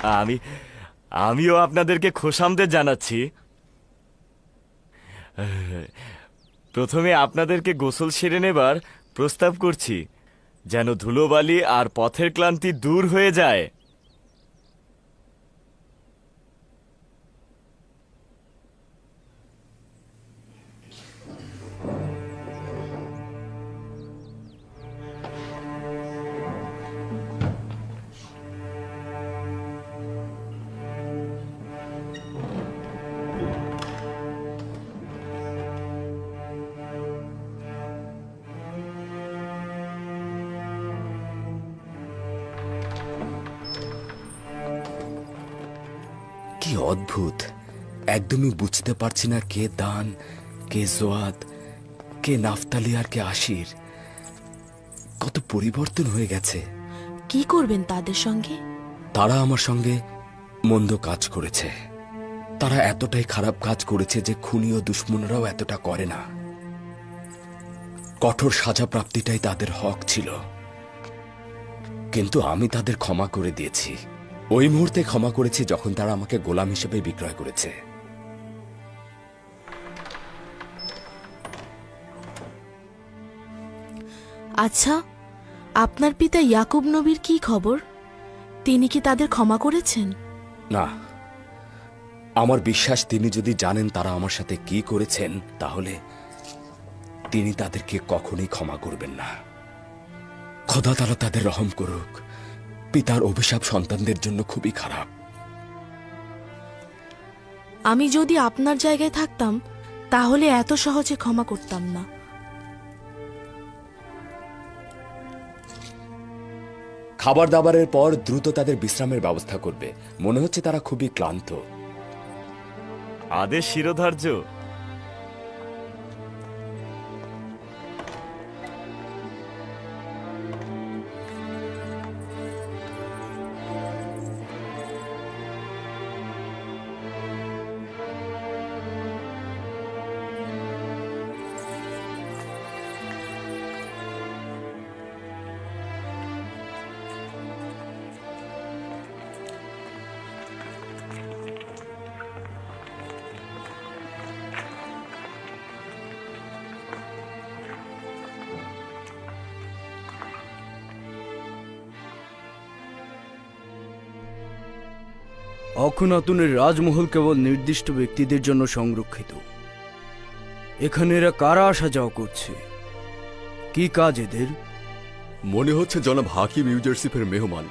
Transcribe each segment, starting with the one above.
আমি আমিও আপনাদেরকে খোশামদের জানাচ্ছি। প্রথমে আপনাদেরকে গোসল সেরে নেবার প্রস্তাব করছি, যেন ধুলোবালি আর পথের ক্লান্তি দূর হয়ে যায়। কি অদ্ভুত, একদমই বুঝতে পারছি না কে দান, কে জোয়াদ, কে নাফতালি আর কে আশির। কত পরিবর্তন হয়ে গেছে। কি করবেন তাদের সঙ্গে? তারা আমার সঙ্গে মন্দ কাজ করেছে। তারা এতটাই খারাপ কাজ করেছে যে খুনি ও দুশ্মনরাও এতটা করে না। কঠোর সাজা প্রাপ্তিটাই তাদের হক ছিল, কিন্তু আমি তাদের ক্ষমা করে দিয়েছি। ওই মুহূর্তে ক্ষমা করেছি যখন তারা আমাকে গোলাম হিসেবে বিক্রয় করেছে। আচ্ছা, আপনার পিতা ইয়াকুব নবীর কি খবর? তিনি কি তাদের ক্ষমা করেছেন? না, আমার বিশ্বাস তিনি যদি জানেন তারা আমার সাথে কি করেছেন, তাহলে তিনি তাদেরকে কখনোই ক্ষমা করবেন না। খোদা তাআলা তাদের রহম করুক। পিতার অভিশাপ সন্তানদের জন্য খুবই খারাপ। আমি যদি আপনার জায়গায় থাকতাম তাহলে এত সহজে ক্ষমা করতাম না। খাবার দাবারের পর দ্রুত তাদের বিশ্রামের ব্যবস্থা করবে। মনে হচ্ছে তারা খুবই ক্লান্ত। আদেশ শিরোধার্য। অখনাতুনের রাজমহল কেবল নির্দিষ্ট ব্যক্তিদের জন্য সংরক্ষিত। এখানে এরা কারা আসা যাওয়া করছে? কি কাজ এদের? মনে হচ্ছে জনাব হাকিম ইউজারশিপের মেহমান।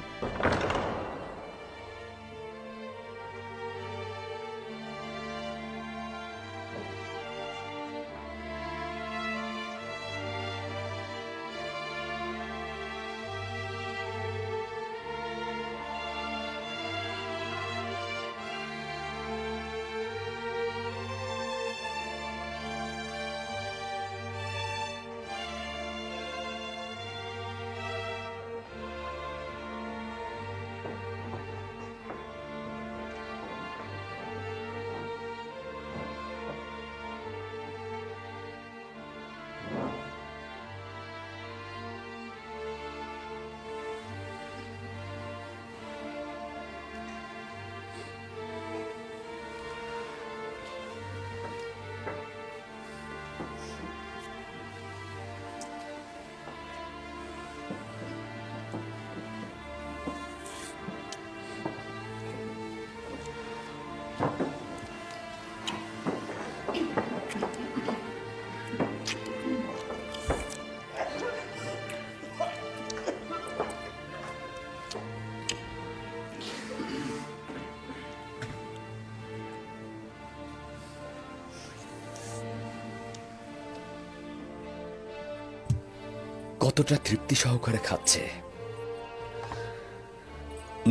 কতটা তৃপ্তি সহকারে খাচ্ছে।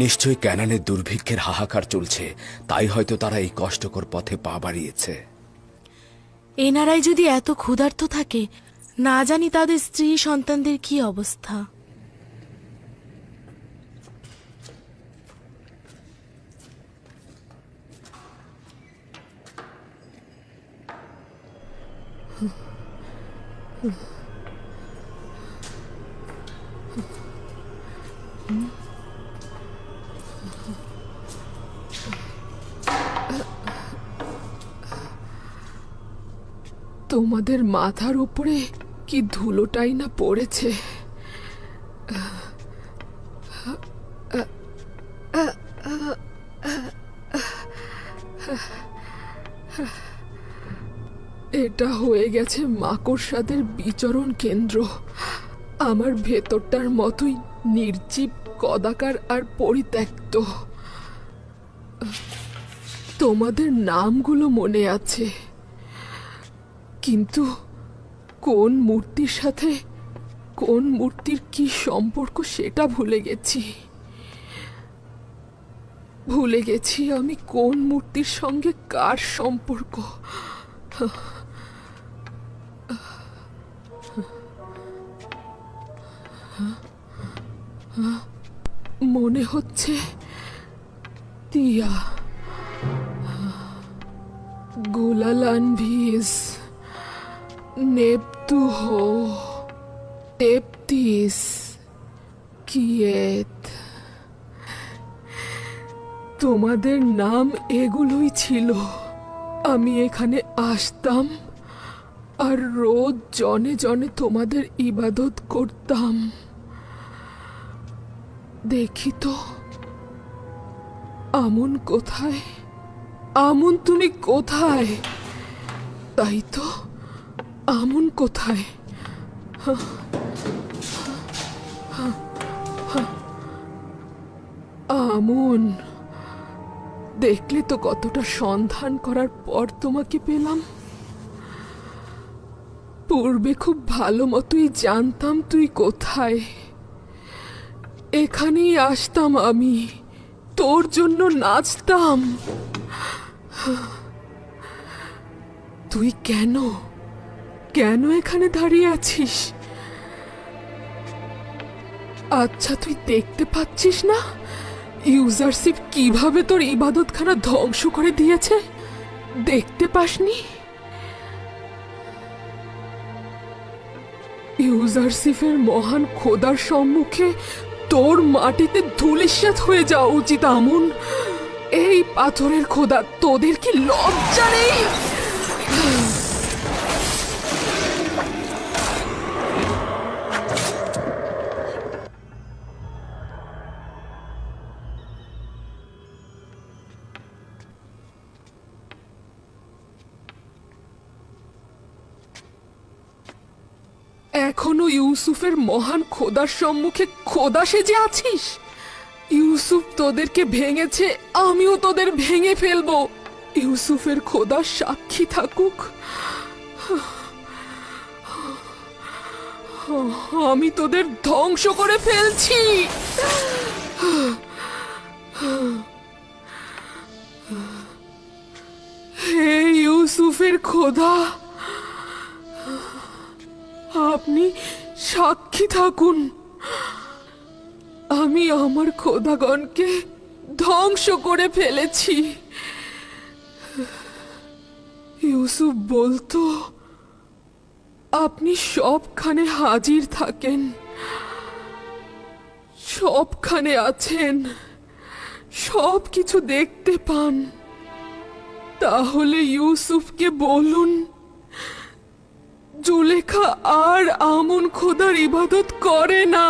নিশ্চয়ই ক্যানানের দুর্ভিক্ষের হাহাকার চলছে, তাই হয়তো তারা এই কষ্টকর পথে পা বাড়িয়েছে। এনারাই যদি এত ক্ষুধার্ত থাকে, না জানি তাদের স্ত্রী সন্তানদের কি অবস্থা। তোমাদের মাথার উপরে কি ধুলোটাই না পড়েছে। এটা হয়ে গেছে মাকড়সাদের বিচরণ কেন্দ্র। আমার ভেতরটার মতোই নির্জীব, কদাকার আর পরিত্যক্ত। তোমাদের নামগুলো মনে আছে, কিন্তু কোন মূর্তির সাথে কোন মূর্তির কি সম্পর্ক সেটা ভুলে গেছি। ভুলে গেছি আমি কোন মূর্তির সঙ্গে কার সম্পর্ক। মনে হচ্ছে তিয়া, গোলালানভিস, নেপতুহো, টেপতিস, কিয়েত। তোমাদের নাম এগুলোই ছিল। আমি এখানে আসতাম আর রোজ জনে জনে তোমাদের ইবাদত করতাম। দেখি তো আমন কোথায়? আমন তুমি কোথায়? তাই তো, আমন কোথায়? আমন, দেখলে তো কতটা সন্ধান করার পর তোমাকে পেলাম। পূর্বে খুব ভালো মতোই জানতাম তুই কোথায়। এখানেই আসতাম আমি, তোর জন্য নাচতাম। তুই কেন কেন এখানে দাঁড়িয়ে আছিস? আচ্ছা, তুই দেখতে পাচ্ছিস না ইউজারশিপ কিভাবে তোর ইবাদতখানা ধ্বংস করে দিয়েছে? দেখতে পাসনি? ইউজারশিপের মহান খোদার সম্মুখে তোর মাটিতে ধূলিসাৎ হয়ে যাওয়া উচিত আমন। এই পাথরের খোদা, তোদের কি লজ্জা নেই? এখনো ইউসুফের মহান খোদার সম্মুখে খোদা সেজে আছিস? ইউসুফ তোদেরকে ভেঙেছে, আমিও তোদের ভেঙে ফেলবো। ইউসুফের খোদা সাক্ষী থাকুক, আমি তোদের ধ্বংস করে ফেলছি। হে ইউসুফের খোদা, আপনি সাক্ষী থাকুন, আমি আমার খোদাগণকে ধ্বংস করে ফেলেছি। ইউসুফ বলতো আপনি সবখানে হাজির থাকেন, সবখানে আছেন, সব কিছু দেখতে পান। তাহলে ইউসুফকে বলুন জুলেখা আর আমন খোদার ইবাদত করে না,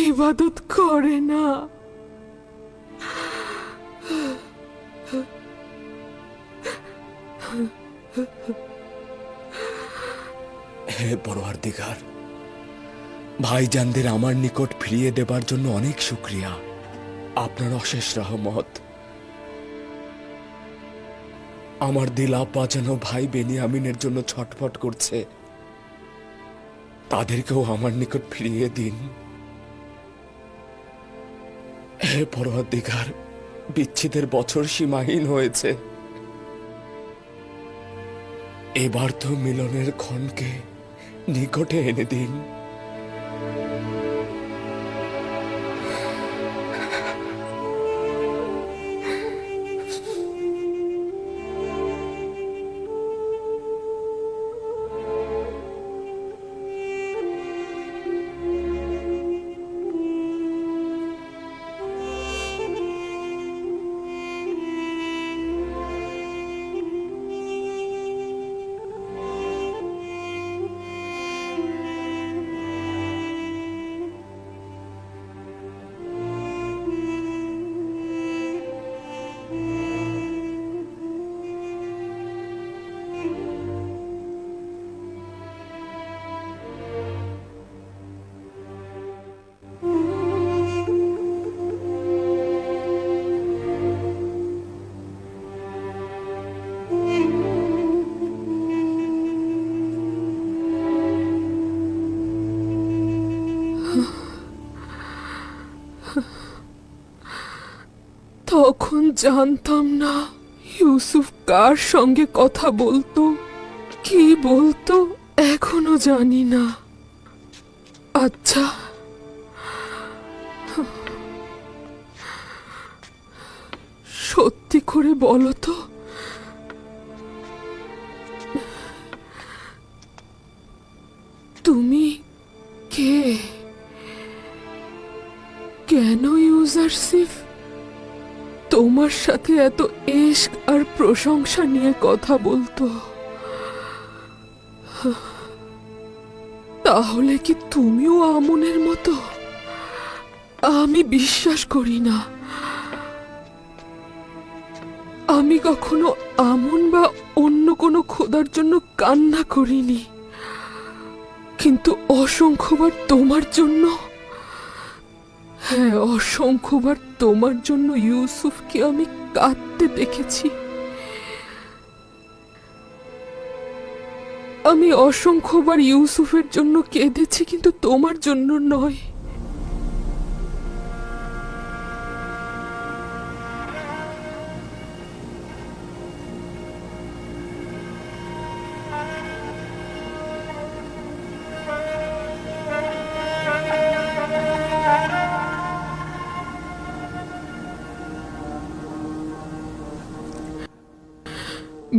ইবাদত করে না। হে পরওয়ারদিগার, ভাইজানদের আমার নিকট ফিরিয়ে দেবার জন্য অনেক শুকরিয়া। আপনার অশেষ রহমত। আমার দিল আপা যেন ভাই বেনিয়ামিনের জন্য ছটফট করছে, তাদেরকেও আমার নিকট ফিরিয়ে দিন। হে পরওয়ারদিগার, বিচ্ছেদের বছর সীমাহীন হয়েছে, এবার তো মিলনের ক্ষণকে নিকটে এনে দিন। তখন জানতাম না ইউসুফ কার সঙ্গে কথা বলতো, কি বলতো, এখনো জানি না। আচ্ছা, সত্যি করে বলো তো, তুমি কে? কেন ইউজারশিপ তোমার সাথে এত ইশক আর প্রশংসা নিয়ে কথা বলতো? তাহলে কি তুমিও আমনের মতো? আমি বিশ্বাস করি না। আমি কখনো আমন বা অন্য কোনো খোদার জন্য কান্না করিনি, কিন্তু অসংখ্যবার তোমার জন্য, হ্যাঁ অসংখ্যবার তোমার জন্য ইউসুফকে আমি কাঁদতে দেখেছি। আমি অসংখ্যবার ইউসুফের জন্য কেঁদেছি, কিন্তু তোমার জন্য নয়।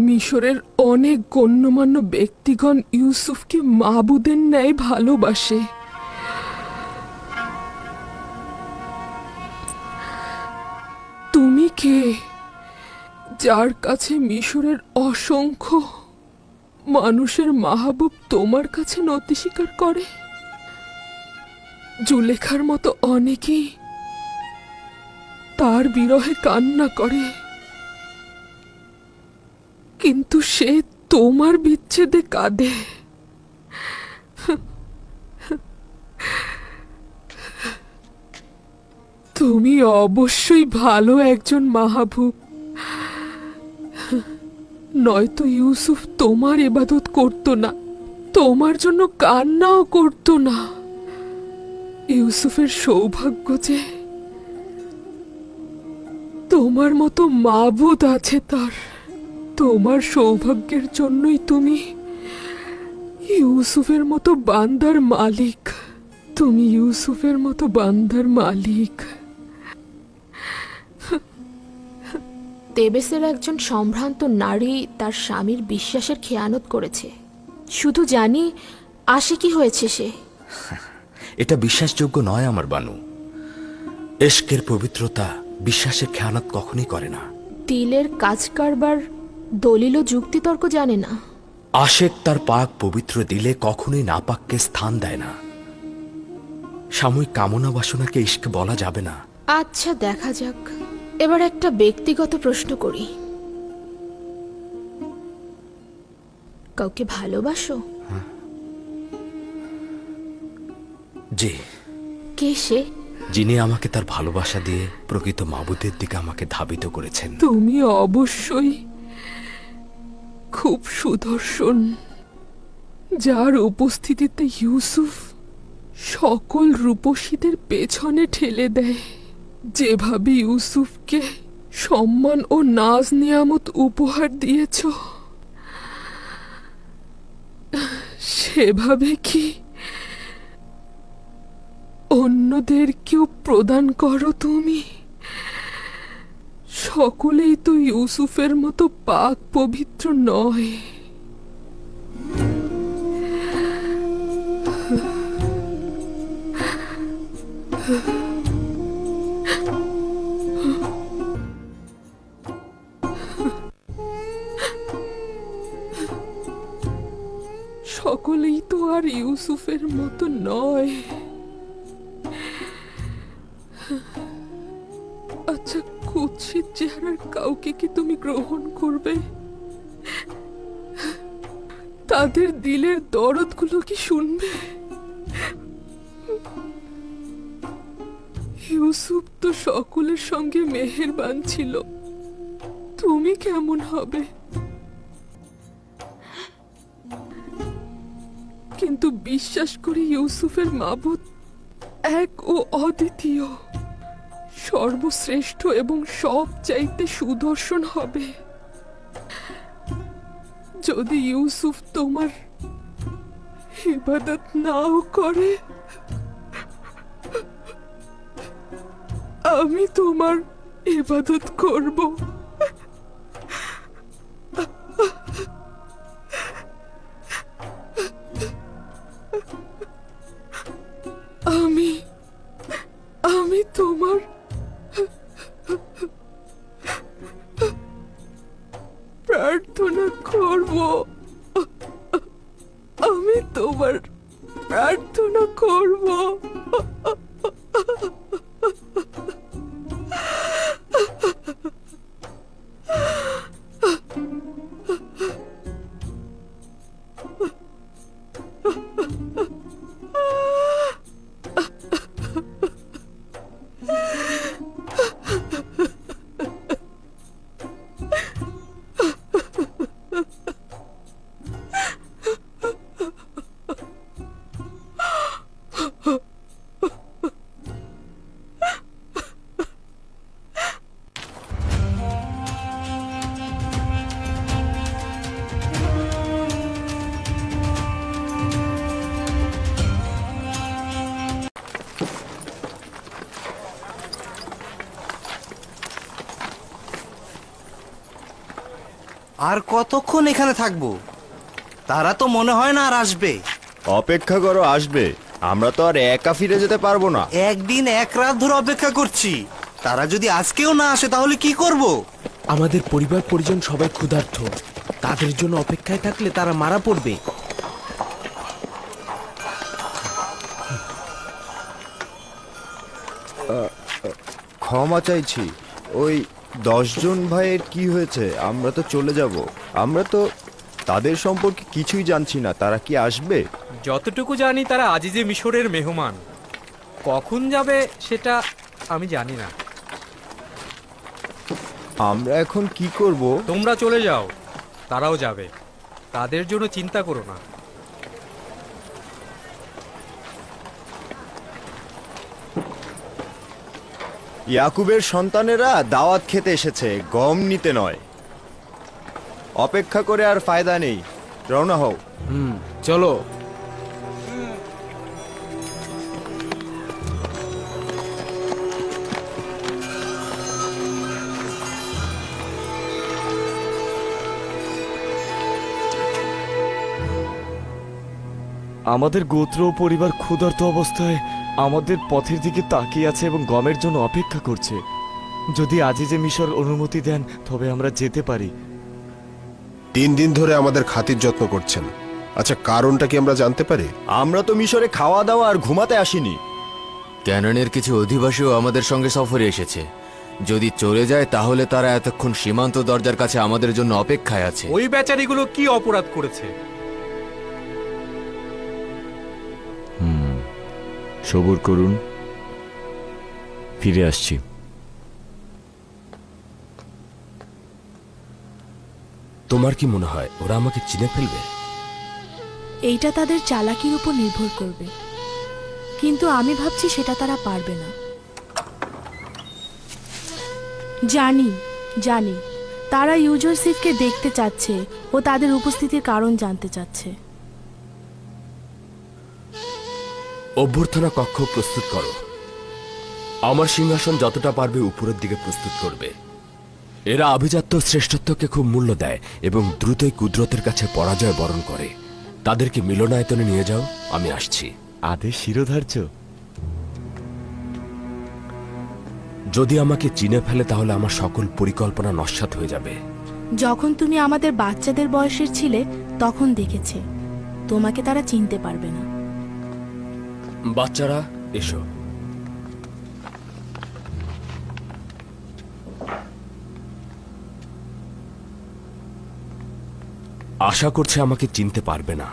মিশরের অনেক গণ্যমান্য ব্যক্তিগণ ইউসুফকে মাবুদের ন্যায় ভালোবাসে। তুমি কে, যার কাছে মিশরের অসংখ্য মানুষের মাহবুব তোমার কাছে নতি স্বীকার করে? জুলেখার মতো অনেকেই তার বিরহে কান্না করে, কিন্তু সে তোমার বিচ্ছেদে কাঁদে। তুমি অবশ্যই ভালো একজন মাহবুব, নয়তো ইউসুফ তোমার ইবাদত করত না, তোমার জন্য কান্নাও করত না। ইউসুফের সৌভাগ্য যে তোমার মতো মাবুদ আছে তার। তোমার সৌভাগ্যের জন্যই তুমি ইউসুফের মতো বান্দার মালিক। তুমি ইউসুফের মতো বান্দার মালিক। তেবেসের একজন সম্ভ্রান্ত নারী তার স্বামীর বিশ্বাসের খেয়ানত করেছে। শুধু জানি আসে কি হয়েছে সে। এটা বিশ্বাসযোগ্য নয় আমার বানু। এশকের পবিত্রতা বিশ্বাসের খেয়ানত কখনই করে না। দিলের কাজ কারবার দলিল ও যুক্তিতর্ক জানে না। আশেক তার পাক পবিত্র দিলে কখনোই নাপাককে স্থান দেয় না। সাময়িক কামনা বাসনাকে ইশক বলা যাবে না। আচ্ছা, দেখা যাক। এবার একটা ব্যক্তিগত প্রশ্ন করি, কাউকে ভালোবাসো? জি। কে সে? যিনি আমাকে তার ভালোবাসা দিয়ে প্রকৃত মাবুদের দিকে আমাকে ধাবিত করেছেন। তুমি অবশ্যই খুব সুদর্শন, যার উপস্থিতিতে ইউসুফ সকল রূপসীদের পেছনে ঠেলে দেয়। যেভাবে ইউসুফকে সম্মান ও নাজ নিয়ামত উপহার দিয়েছ, সেভাবে কি অন্যদেরকেও প্রদান করো তুমি? সকলেই তো ইউসুফের মতো পাক পবিত্র নয়। সকলেই তো আর ইউসুফের মতো নয়। আচ্ছা, কুৎসিত চেহারার কাউকে কি তুমি গ্রহণ করবে? তাদের দিলের দরদগুলো কি শুনবে? ইউসুফ তো সকলের সঙ্গে মেহেরবান ছিল, তুমি কেমন হবে? কিন্তু বিশ্বাস করি ইউসুফের মাবুদ এক ও অদ্বিতীয়, সর্বশ্রেষ্ঠ এবং সবচাইতে সুদর্শন হবে। যদি ইউসুফ তোমার ইবাদত নাও করে, আমি তোমার ইবাদত করব। আমি তোমার প্রার্থনা করব। আমি তোমার প্রার্থনা করব। আর কতক্ষণ এখানে থাকবো? তারা তো মনে হয় না আর আসবে। অপেক্ষা করো, আসবে। আমরা তো আর একা ফিরে যেতে পারবো না। একদিন এক রাত ধরে অপেক্ষা করছি, তারা যদি আজকেও না আসে তাহলে কি করব? আমাদের পরিবার পরিজন সবাই ক্ষুধার্ত, তাদের জন্য অপেক্ষায় থাকলে তারা মারা পড়বে। ক্ষমা চাইছি, ওই 10 জন ভাইয়ের কি হয়েছে? আমরা তো চলে যাব। আমরা তো তাদের সম্পর্কে কিছুই জানছি না। তারা কি আসবে? যতটুকু জানি তারা আজিজে মিশরের মেহমান। কখন যাবে সেটা আমি জানি না। আমরা এখন কি করব? তোমরা চলে যাও, তারাও যাবে। তাদের জন্য চিন্তা করো না। ইয়াকুবের সন্তানেরা দাওয়াত খেতে এসেছে, গম নিতে নয়। অপেক্ষা করে আর ফায়দা নেই, রওনা হও। চলো। আমাদের গোত্র ও পরিবার ক্ষুধার্ত অবস্থায় আমাদের পথের দিকে তাকিয়ে আছে এবং গমের জন্য অপেক্ষা করছে। যদি আজিজে মিশর অনুমতি দেন তবে আমরা যেতে পারি। 3 দিন ধরে আমাদের খাতির যত্ন করছেন। আচ্ছা, কারণটা কি আমরা জানতে পারি? আমরা তো মিশরে খাওয়া দাওয়া আর ঘুমাতে আসিনি। ক্যানানের কিছু অধিবাসীও আমাদের সঙ্গে সফরে এসেছে। যদি চলে যায় তাহলে তারা এতক্ষণ সীমান্ত দরজার কাছে আমাদের জন্য অপেক্ষায় আছে। ওই বেচারিগুলো কি অপরাধ করেছে? সবুর করুন, ফিরে আসছি। তোমার কি মনে হয় ওরা আমাকে চিনে ফেলবে? এইটা তাদের চালাকির উপর নির্ভর করবে, কিন্তু আমি ভাবছি সেটা তারা পারবে না। জানি জানি তারা ইউজরসিফকে দেখতে চাচ্ছে ও তাদের উপস্থিতির কারণ জানতে চাচ্ছে। অভ্যর্থনা কক্ষ প্রস্তুত করো। আমার সিংহাসন যতটা পারবে উপরের দিকে প্রস্তুত করবে। এরা আভিজাত্য শ্রেষ্ঠত্বকে খুব মূল্য দেয় এবং দ্রুতই কুদরতের কাছে পরাজয় বরণ করে। তাদেরকে মিলনায়তনে নিয়ে যাও, আমি আসছি। আদেশ শিরোধার্য। যদি আমাকে চিনে ফেলে তাহলে আমার সকল পরিকল্পনা নস্যাৎ হয়ে যাবে। যখন তুমি আমাদের বাচ্চাদের বয়সের ছিলে তখন দেখেছে, তোমাকে তারা চিনতে পারবে না। বাচ্চারা এসো। আশা করছে আমাকে চিনতে পারবে না।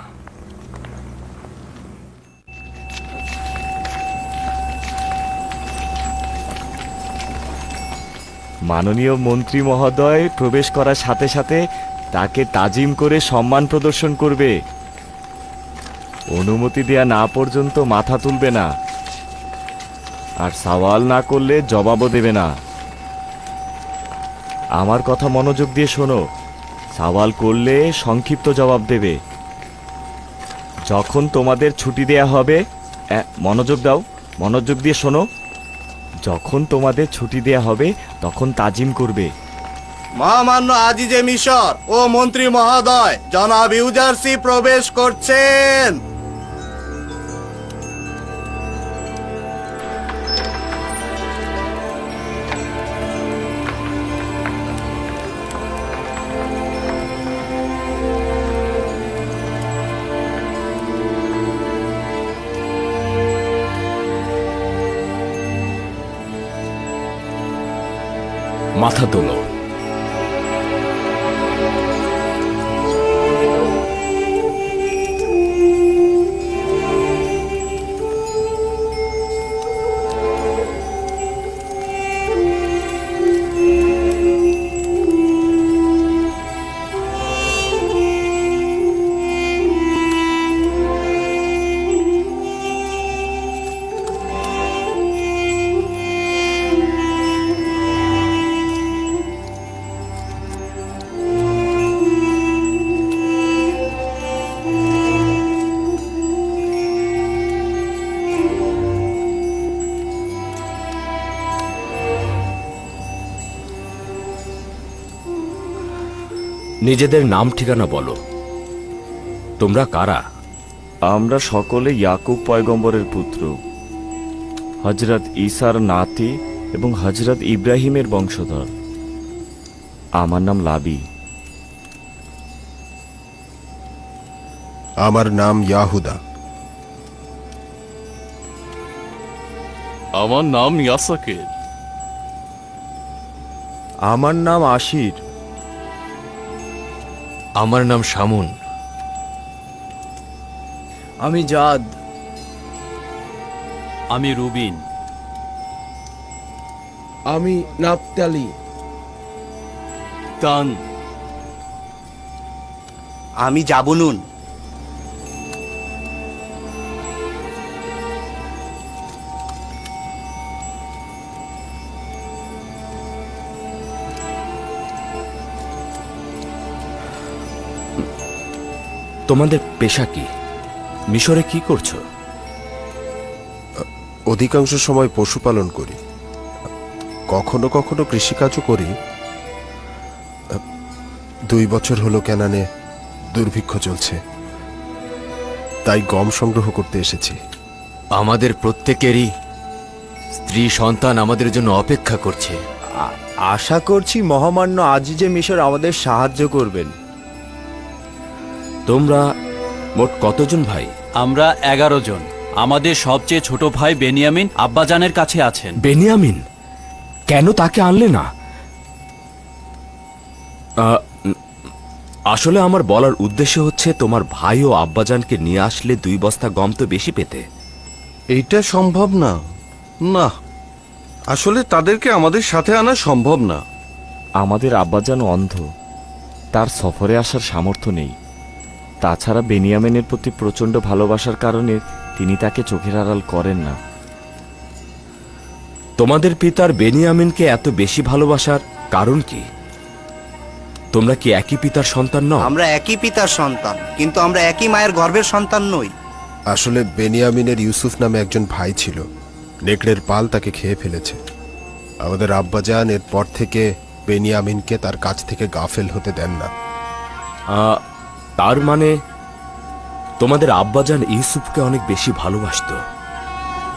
মাননীয় মন্ত্রী মহোদয় প্রবেশ করার সাথে সাথে তাকে তাজিম করে সম্মান প্রদর্শন করবে। অনুমতি দেয়া না পর্যন্ত মাথা তুলবে না। আর সওয়াল না করলে জবাবও দেবে না। আমার কথা মনোযোগ দিয়ে শোনো, সওয়াল করলে সংক্ষিপ্ত জবাব দেবে। যখন তোমাদের ছুটি দেয়া হবে, মনোযোগ দাও, মনোযোগ দিয়ে শোনো, যখন তোমাদের ছুটি দেয়া হবে তখন তাজিম করবে। মহামান্য আজিজে মিশর ও মন্ত্রী মহোদয়, জনাব ইউজারসি প্রবেশ করছেন। মাথা তোলো। নিজেদের নাম ঠিকানা বলো। তোমরা কারা? আমরা সকলে ইয়াকুব পয়গম্বরের পুত্র, হযরত ঈসার নাতি এবং হযরত ইব্রাহিমের বংশধর। আমার নাম লাবি। আমার নাম ইয়াহুদা। আমার নাম ইয়াসাকের। আমার নাম আশির। আমার নাম শামুন। আমি জাদ। আমি রুবিন। আমি নাপতালি। তান। আমি জাবুলুন। তোমাদের পেশা কি? মিশরে কি করছো? অধিকাংশ সময় পশুপালন করি, কখনো কখনো কৃষিকাজও করি। 2 বছর হলো কেনানে দুর্ভিক্ষ চলছে, তাই গম সংগ্রহ করতে এসেছি। আমাদের প্রত্যেকেরই স্ত্রী সন্তান আমাদের জন্য অপেক্ষা করছে। আশা করছি মহামান্য আজিজে মিশর আমাদের সাহায্য করবেন। তোমরা মোট কতজন ভাই? আমরা 11 জন। আমাদের সবচেয়ে ছোট ভাই বেনিয়ামিন আব্বাজানের কাছে আছেন। বেনিয়ামিন? কেন তাকে আনলে না? আসলে আমার বলার উদ্দেশ্য হচ্ছে, তোমার ভাই ও আব্বাজানকে নিয়ে আসলে 2 বস্তা গম তো বেশি পেতে। এইটা সম্ভব না। না, আসলে তাদেরকে আমাদের সাথে আনা সম্ভব না। আমাদের আব্বাজান অন্ধ, তার সফরে আসার সামর্থ্য নেই। তাছাড়া বেনিয়ামিনের প্রতি প্রচণ্ড ভালোবাসার কারণে তিনি তাকে চোখের আড়াল করেন না। তোমাদের পিতার বেনিয়ামিনকে এত বেশি ভালোবাসার কারণ কি? তোমরা কি একই পিতার সন্তান নও? আমরা একই পিতার সন্তান, কিন্তু আমরা একই মায়ের গর্ভের সন্তান নই। আসলে বেনিয়ামিনের ইউসুফ নামে একজন ভাই ছিল, নেকড়ের পাল তাকে খেয়ে ফেলেছে। আমাদের আব্বাজান এরপর থেকে বেনিয়ামিনকে তার কাছ থেকে গাফেল হতে দেন না। তার মানে তোমাদের আব্বাজান ইউসুফকে অনেক বেশি ভালোবাসতো।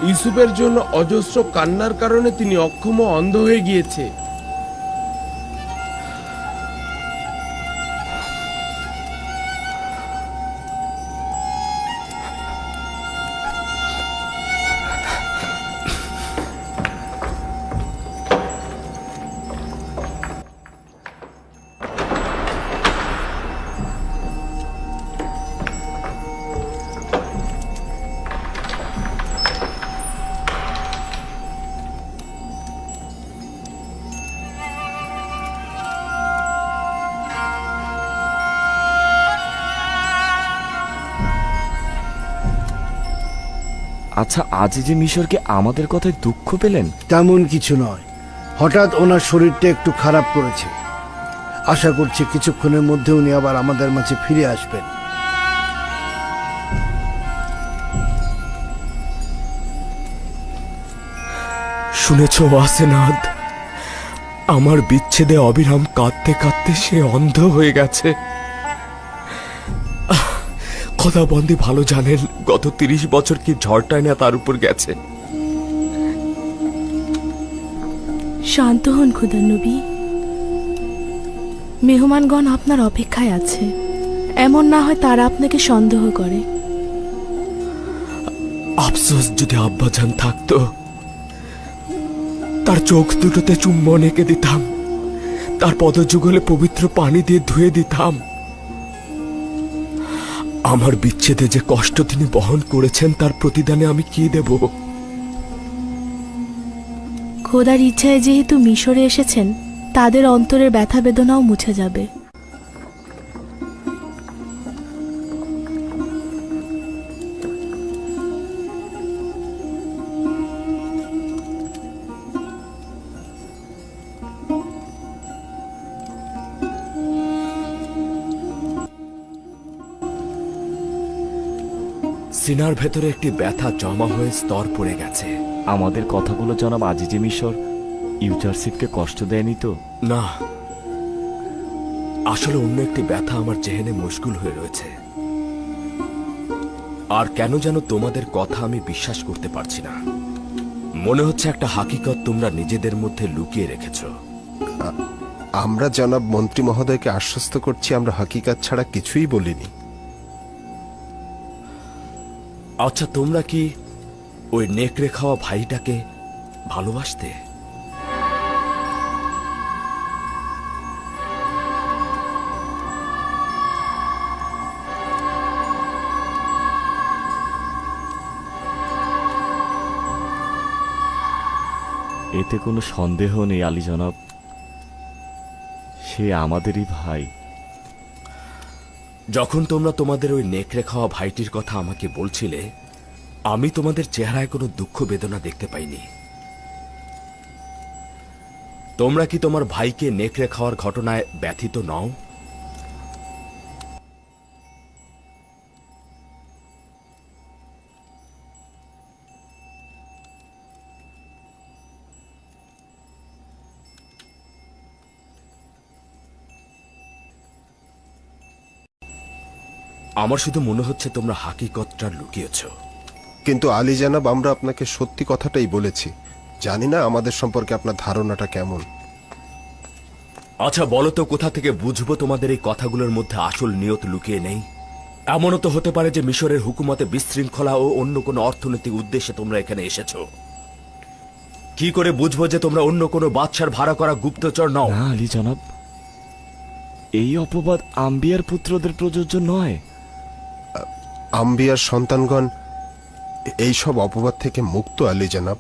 ইউসুফের জন্য অজস্র কান্নার কারণে তিনি অক্ষম ও অন্ধ হয়ে গিয়েছে। আচ্ছা, আজিজে মিশরকে আমাদের কথায় দুঃখ পেলেন? তেমন কিছু নয়, হঠাৎ ওনার শরীরটা একটু খারাপ করেছে। আশা করছি কিছুক্ষণের মধ্যে উনি আবার আমাদের মাঝে ফিরে আসবেন। শুনেছ ওয়াসেনাদ, আমার বিচ্ছেদে অবিরাম কাঁদতে কাঁদতে সে অন্ধ হয়ে গেছে। খোদাবন্দি ভালো জানেন গত 30 বছর কি ঝড়টাই না তার উপর গেছে। শান্ত হন খুদার নবী, মেহমানগণ আপনার অপেক্ষায় আছে। এমন না হয় তারা আপনাকে সন্দেহ করে। আফসোস যদি আব্বাজান থাকতো, তার চোখ দুটোতে চুম্বন এঁকে দিতাম, তার পদযুগলে পবিত্র পানি দিয়ে ধুয়ে দিতাম। আমার বিচ্ছেদে যে কষ্ট তিনি বহন করেছেন তার প্রতিদানে আমি কি দেব? খোদার ইচ্ছায় যেহেতু মিশরে এসেছেন, তাদের অন্তরের ব্যথা বেদনাও মুছে যাবে। সিনার ভেতরে একটি ব্যথা জমা হয়ে স্তর পড়ে গেছে। আমাদের কথাগুলো জনাব আজিজে মিশর ইউজারশিপকে কষ্ট দেয়নি তো? না, আসলে অন্য একটি ব্যথা আমার জেহেনে মুশকুল হয়ে রয়েছে। আর কেন যেন তোমাদের কথা আমি বিশ্বাস করতে পারছি না। মনে হচ্ছে একটা হাকিকত তোমরা নিজেদের মধ্যে লুকিয়ে রেখেছ। আমরা জনাব মন্ত্রী মহোদয়কে আশ্বস্ত করছি, আমরা হাকিকাত ছাড়া কিছুই বলিনি। আচ্ছা, তোমরা কি ওই নেকড়ে খাওয়া ভাইটাকে ভালোবাসতে? এতে কোনো সন্দেহ নেই আলী জনাব, সে আমাদেরই ভাই। যখন তোমরা তোমাদের ওই নেকড়ে খাওয়া ভাইটির কথা আমাকে বলছিলে, আমি তোমাদের চেহারায় কোনো দুঃখ বেদনা দেখতে পাইনি। তোমরা কি তোমার ভাইকে নেকড়ে খাওয়ার ঘটনায় ব্যথিত নও? আমার শুধু মনে হচ্ছে তোমরা হাকিকতটা লুকিয়েছ। কিন্তু আলী জানাব, আমরা আপনাকে সত্যি কথাটাই বলেছি। জানি না আমাদের সম্পর্কে আপনার ধারণাটা কেমন। আচ্ছা বলো তো, কোথা থেকে বুঝবো তোমাদের এই কথাগুলোর মধ্যে আসল নিয়ত লুকিয়ে নেই? এমনও তো হতে পারে যে মিশরের হুকুমতে বিশৃঙ্খলা ও অন্য কোনো অর্থনৈতিক উদ্দেশ্যে তোমরা এখানে এসেছো। কি করে বুঝবো যে তোমরা অন্য কোনো বাদশার ভাড়া করা গুপ্তচর নও? না আলী জনাব, এই অপবাদ আম্বিয়ার পুত্রদের প্রযোজ্য নয়। আম্বিয়ার সন্তানগণ এইসব অপবাদ থেকে মুক্ত আলী জানাব।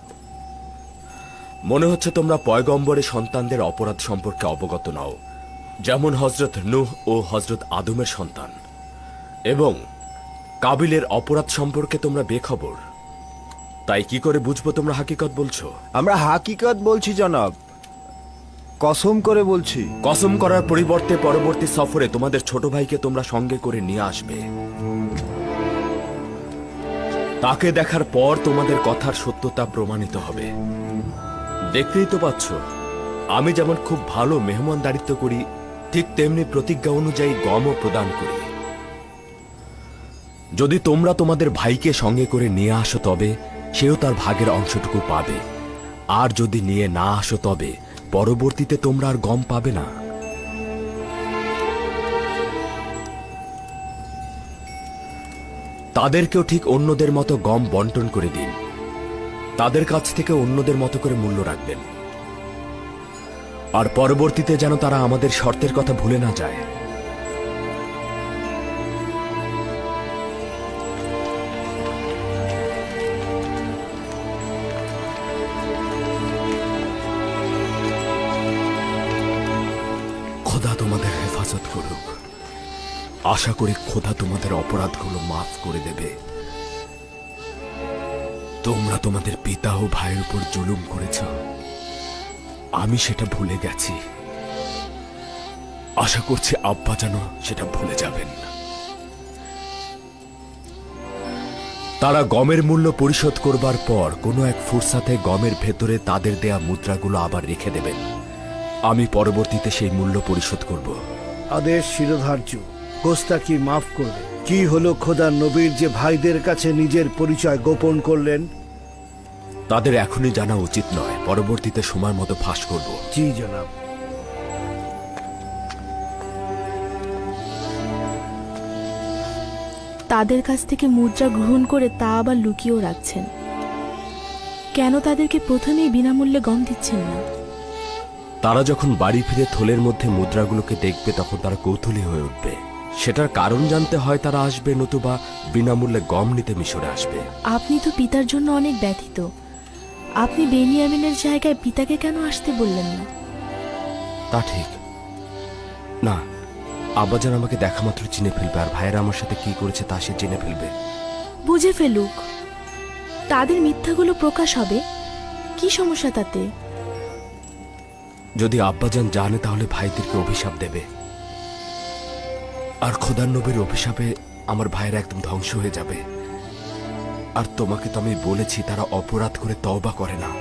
মনে হচ্ছে তোমরা পয়গম্বরের সন্তানদের অপরাধ সম্পর্কে অবগত নও, যেমন হজরত নূহ ও হজরত আদমের সন্তান, এবং কাবিলের অপরাধ সম্পর্কে তোমরা বেখবর। তাই কি করে বুঝবো তোমরা হাকিকত বলছো? আমরা হাকিকত বলছি জনাব, কসম করে বলছি। কসম করার পরিবর্তে পরবর্তী সফরে তোমাদের ছোট ভাইকে তোমরা সঙ্গে করে নিয়ে আসবে। তাকে দেখার পর তোমাদের কথার সত্যতা প্রমাণিত হবে। দেখতেই তো পাচ্ছ, আমি যেমন খুব ভালো মেহমানদারিত্ব করি, ঠিক তেমনি প্রতিজ্ঞা অনুযায়ী গমও প্রদান করি। যদি তোমরা তোমাদের ভাইকে সঙ্গে করে নিয়ে আসো তবে সেও তার ভাগের অংশটুকু পাবে, আর যদি নিয়ে না আসো তবে পরবর্তীতে তোমরা আর গম পাবে না। তাদেরকেও ঠিক অন্যদের মতো গম বন্টন করে দিন। তাদের কাছ থেকে অন্যদের মতো করে মূল্য রাখবেন, আর পরবর্তীতে যেন তারা আমাদের শর্তের কথা ভুলে না যায়। খোদা তোমাদের হেফাজত করুক। আশা করি খোদা তোমাদের অপরাধগুলো মাফ করে দেবে। তোমরা তোমাদের পিতা ও ভাইয়ের উপর জুলুম করেছ, আমি সেটা ভুলে গেছি। আশা করছি আব্বা যেন সেটা ভুলে যাবেন। তারা গমের মূল্য পরিশোধ করবার পর কোনো এক ফুরসাতে গমের ভেতরে তাদের দেয়া মুদ্রাগুলো আবার রেখে দেবেন। আমি পরবর্তীতে সেই মূল্য পরিশোধ করব। আদেশ শিরোধার্য, গোস্তাকি মাফ করবে। কি হলো খোদার নবীর যে ভাইদের কাছে নিজের পরিচয় গোপন করলেন? তাদের এখনই জানা উচিত নয়, পরবর্তীতে সময় মতো ফাঁস করব। জি জনাব। তাদের কাছ থেকে মুদ্রা গ্রহণ করে তা আবার লুকিয়েও রাখছেন। কেন তাদেরকে প্রথমেই বিনামূল্যে গম দিচ্ছেন না? তারা যখন বাড়ি ফিরে থলের মধ্যে মুদ্রাগুলোকে দেখবে তখন তারা কৌতূহলী হয়ে উঠবে। সেটার কারণ জানতে হয় তারা আসবে, নতুবা বিনামূল্যে গম নিতে মিশরে আসবে। আপনি তো পিতার জন্য অনেক ব্যথিত। আপনি বেনিয়ামিনের জায়গায় পিতাকে কেন আসতে বললেন না? তা ঠিক না, আব্বাজান আমাকে দেখা মাত্র চিনে ফেলবে, আর ভাইয়েরা আমার সাথে কি করেছে তা সে জেনে ফেলবে। বুঝে ফেলুক, তাদের মিথ্যাগুলো প্রকাশ হবে, কি সমস্যা তাতে? যদি আব্বাজান জানে তাহলে ভাইদেরকে অভিশাপ দেবে, আর খোদার নবীর অভিশাপে আমার ভাইয়েরা একদম ধ্বংস হয়ে যাবে। আর তোমাকে তো আমি বলেছি তারা অপরাধ করে তওবা করে না।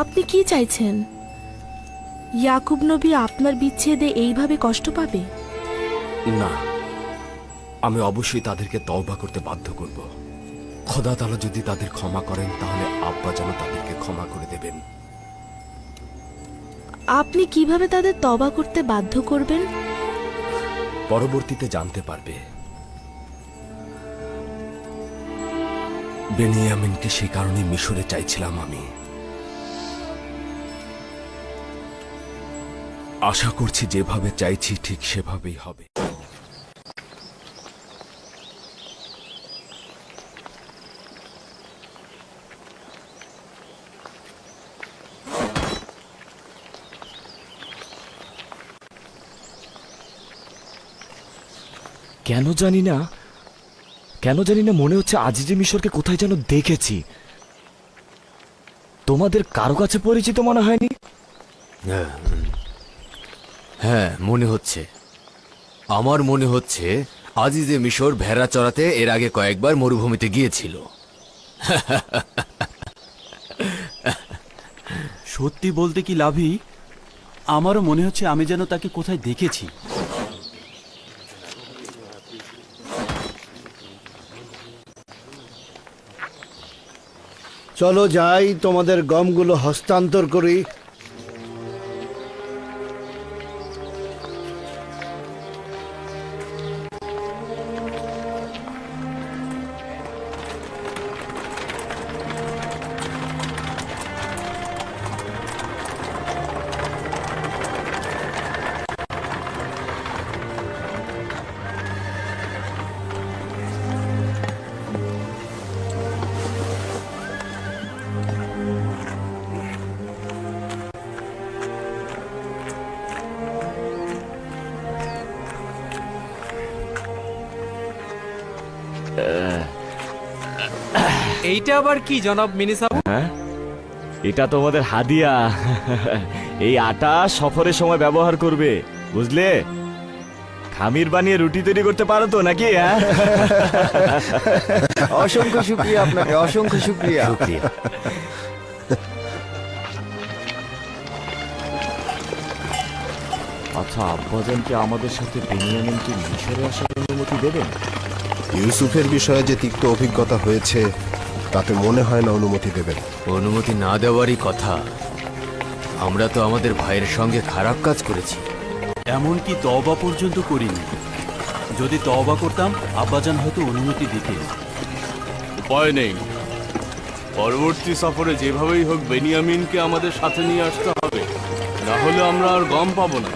আপনি কি চাইছেন? ইয়াকুব নবী আপনার বিচ্ছেদে এইভাবে কষ্ট পাবে? না, আমি অবশ্যই তাদেরকে তওবা করতে বাধ্য করব। খোদা তাআলা যদি তাদের ক্ষমা করেন তাহলে আব্বা যেন তাদেরকে ক্ষমা করে দেবেন। আপনি কিভাবে তাদের তওবা করতে বাধ্য করবেন? পরবর্তীতে জানতে পারবে। বেনিয়ামিনকে সে কারণে মিশরে চাইছিলাম আমি। আশা করছি যেভাবে চাইছি ঠিক সেভাবেই হবে। কেন জানি না মনে হচ্ছে আজিজে মিশরকে কোথায় যেন দেখেছি। তোমাদের কারো কাছে পরিচিত মনে হয়নি? হ্যাঁ, মনে হচ্ছে। আমার মনে হচ্ছে আজিজে মিশর ভেড়া চড়াতে এর আগে কয়েকবার মরুভূমিতে গিয়েছিল। সত্যি বলতে কি লাভি, আমারও মনে হচ্ছে আমি যেন তাকে কোথায় দেখেছি। চলো যাই, তোমাদের গমগুলো হস্তান্তর করি। এইটা আবার কি জনাব মিনিসাব? হ্যাঁ, এটা তোমাদের হাদিয়া। এই আটা সফরের সময় ব্যবহার করবে, বুঝলে? খামির বানিয়ে রুটি তৈরি করতে পারো তো নাকি? হ্যাঁ, অসংখ্য শুকরিয়া আপনাকে, অসংখ্য শুকরিয়া। আচ্ছা, আব্বাজান কি আমাদের সাথে বেনিয়ামিনকে মিশরে আসার অনুমতি দেবেন? ইউসুফের বিষয়ে যে তিক্ত অভিজ্ঞতা হয়েছে তাতে মনে হয় না অনুমতি দেবেন। অনুমতি না দেওয়ারই কথা। আমরা তো আমাদের ভাইয়ের সঙ্গে খারাপ কাজ করেছি। এমনকি তওবা পর্যন্ত করিনি। যদি তওবা করতাম আব্বাজান হয়তো অনুমতি দিতেন। উপায় নেই, পরবর্তী সফরে যেভাবেই হোক বেনিয়ামিনকে আমাদের সাথে নিয়ে আসতে হবে, না হলে আমরা আর গম পাবো না।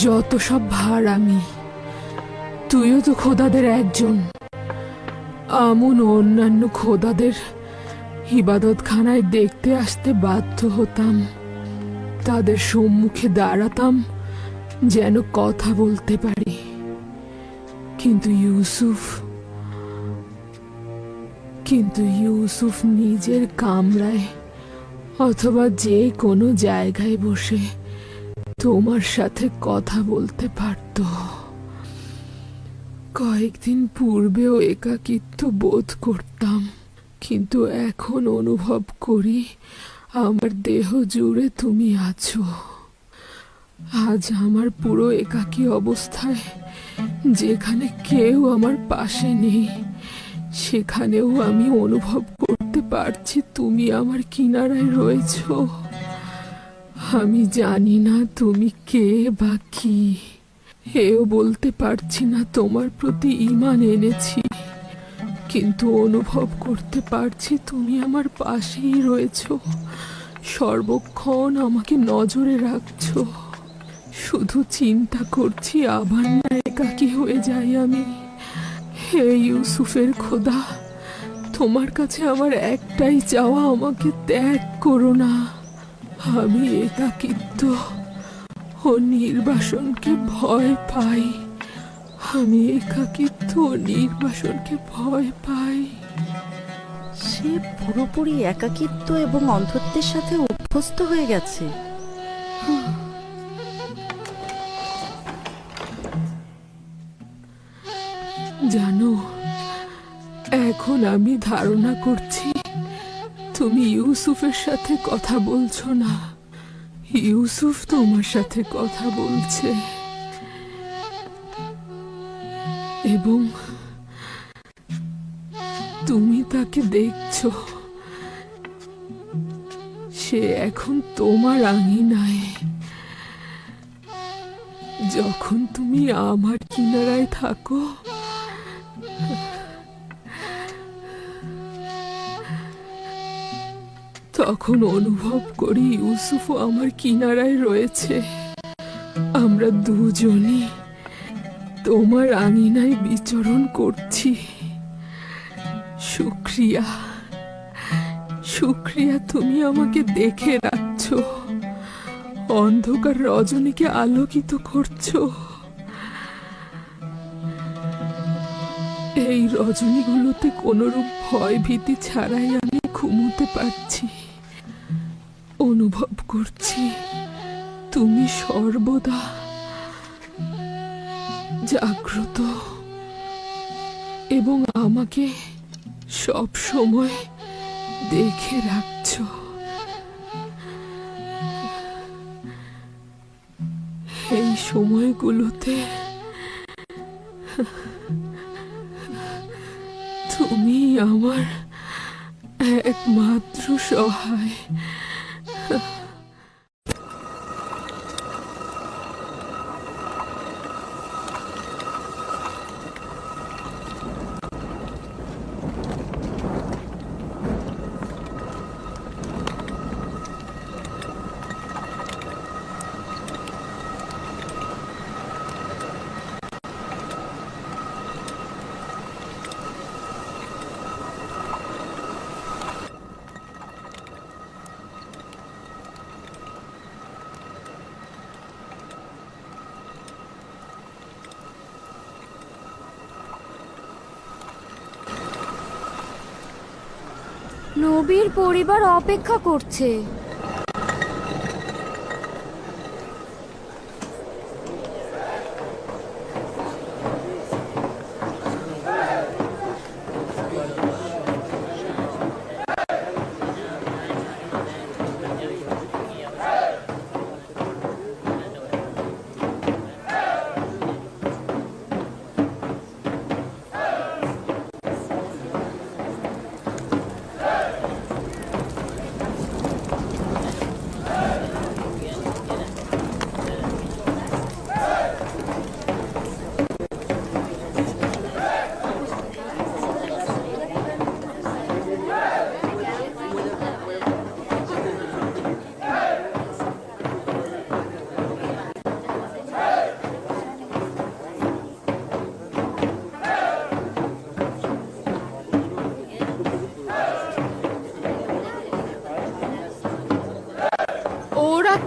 যত সব ভাড়ামি, তুইও তো খোদাদের একজন। আমন অন্যান্য খোদাদের ইবাদতখানায় দেখতে আসতে বাধ্য হতাম, তাদের সম্মুখে দাঁড়াতাম যেন কথা বলতে পারি। কিন্তু ইউসুফ নিজের কামরায় অথবা যে কোনো জায়গায় বসে তোমার সাথে কথা বলতে পারত। কয়েকদিন পূর্বেও একাকিত্ব বোধ করতাম, কিন্তু এখন অনুভব করি আমার দেহ জুড়ে তুমি আছো। আজ আমার পুরো একাকী অবস্থায়, যেখানে কেউ আমার পাশে নেই, সেখানেও আমি অনুভব করতে পারছি তুমি আমার কিনারায় রয়েছো। আমি জানি না তুমি কে বা কি, এও বলতে পারছি না তোমার প্রতি ঈমান এনেছি, কিন্তু অনুভব করতে পারছি তুমি আমার পাশেই রয়েছো, সর্বক্ষণ আমাকে নজরে রাখছো। শুধু চিন্তা করছি আবার না একাকী হয়ে যাই আমি। হে ইউসুফের খোদা, তোমার কাছে আমার একটাই চাওয়া, আমাকে ত্যাগ করো না। আমি একাকিত্ব ও নির্বাসনকে ভয় পাই। আমি একাকিত্ব ও নির্বাসনকে ভয় পাই। সে পুরোপুরি একাকিত্ব এবং অন্ধত্বের সাথে অভ্যস্ত হয়ে গেছে। জানো, এখন আমি ধারণা করছি তুমি ইউসুফের সাথে কথা বলছো না, ইউসুফ তোমার সাথে কথা বলছে। এবং তুমি তাকে দেখছো, সে এখন তোমার আঙিনায়। যখন তুমি আমার কিনারায় থাকো, তখন অনুভব করি ইউসুফও আমার কিনারায় রয়েছে। আমরা দুজনই তোমার আঙিনায় বিচরণ করছি। শুক্রিয়া, শুক্রিয়া, তুমি আমাকে দেখে রাখছো, অন্ধকার রজনীকে আলোকিত করছো। এই রজনীগুলোতে কোনরূপ ভয় ভীতি ছাড়াই আমি ঘুমোতে পারছি। অনুভব করছি তুমি সর্বদা জাগ্রত এবং আমাকে সব সময় দেখে রাখছো। এই সময়গুলোতে তুমি আমার একমাত্র সহায়। নবীর পরিবার অপেক্ষা করছে।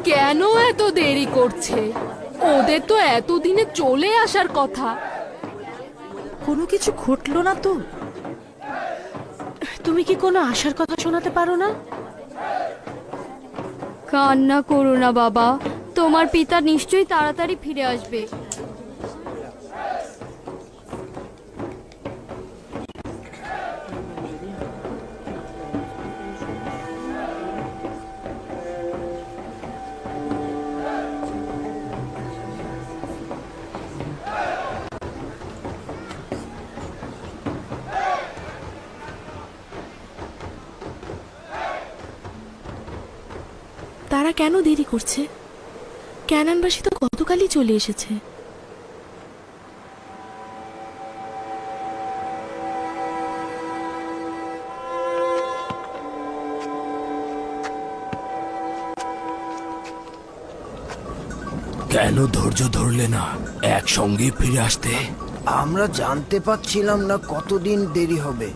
কেন এত দেরি করছে? ওদের তো এতদিনে চলে আসার কথা। কোনো কিছু ঘটলো না তো? তুমি কি কোনো আশার কথা শোনাতে পারো না? কান্না করো না বাবা, তোমার পিতা নিশ্চয়ই তাড়াতাড়ি ফিরে আসবে। তারা কেন দেরি করছে? ক্যানানবাসী তো গতকালই চলে এসেছে। কেন ধৈর্য ধরলে না একসঙ্গে ফিরে আসতে? আমরা জানতে পারছিলাম না কতদিন দেরি হবে।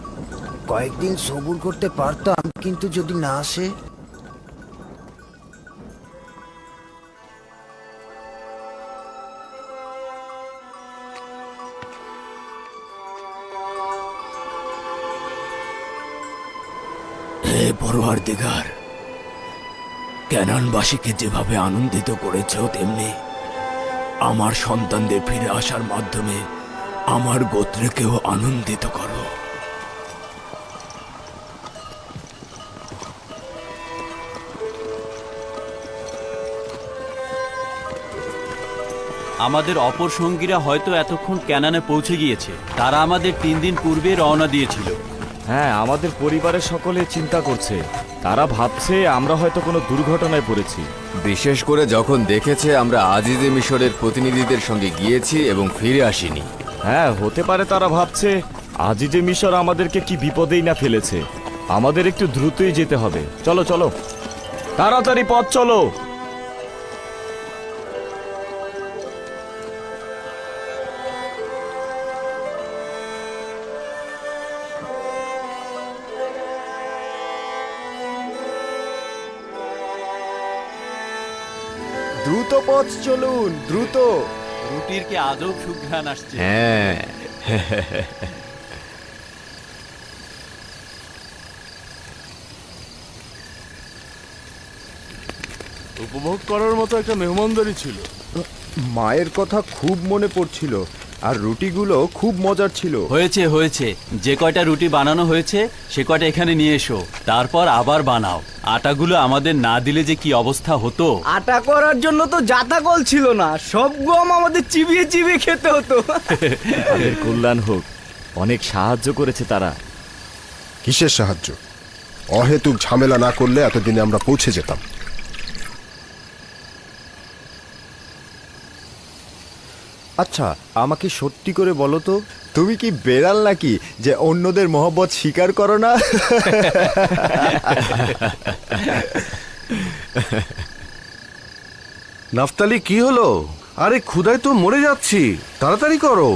কয়েকদিন সবুর করতে পারতাম, কিন্তু যদি না আসে। হে পরওয়ারদিগার, ক্যানানবাসীকে যেভাবে আনন্দিত করেছ, তেমনি আমার সন্তানদের ফিরে আসার মাধ্যমে আমার গোত্রকেও আনন্দিত করো। আমাদের অপর সঙ্গীরা হয়তো এতক্ষণ ক্যানানে পৌঁছে গিয়েছে। তারা আমাদের 3 দিন পূর্বে রওনা দিয়েছিল। হ্যাঁ, আমাদের পরিবারের সকলে চিন্তা করছে। তারা ভাবছে আমরা হয়তো কোনো দুর্ঘটনায় পড়েছি। বিশেষ করে যখন দেখেছে আমরা আজিজে মিশরের প্রতিনিধিদের সঙ্গে গিয়েছি এবং ফিরে আসিনি। হ্যাঁ, হতে পারে তারা ভাবছে আজিজে মিশর আমাদেরকে কি বিপদেই না ফেলেছে। আমাদের একটু দ্রুতই যেতে হবে। চলো চলো, তাড়াতাড়ি পথ চলো। দ্রুত পথ চলুন, দ্রুত। রুটির কি আজব সুঘ্রাণ আসছে। হ্যাঁ, উপভোগ করার মতো একটা মেহমানদারি ছিল। মায়ের কথা খুব মনে পড়ছিল, আর রুটিগুলো খুব মজার ছিল। হয়েছে হয়েছে, যে কয়টা রুটি বানানো হয়েছে সে কয়টা এখানে নিয়ে এসো, তারপর আবার বানাও। আটাগুলো আমাদের না দিলে যে কি অবস্থা হতো। আটা করার জন্য তো জাতাকল ছিল না, সব গম আমাদের চিবিয়ে চিবিয়ে খেতে হতো। তাদের কল্যাণ হোক, অনেক সাহায্য করেছে তারা। কিসের সাহায্য? অহেতুক ঝামেলা না করলে এতদিনে আমরা পৌঁছে যেতাম। আচ্ছা, আমাকে সত্যি করে বলো তো, তুমি কি বেড়াল নাকি যে অন্যদের মহব্বত স্বীকার করো না? নাফতালি, কি হলো? আরে ক্ষুধায় তো মরে যাচ্ছি, তাড়াতাড়ি করো।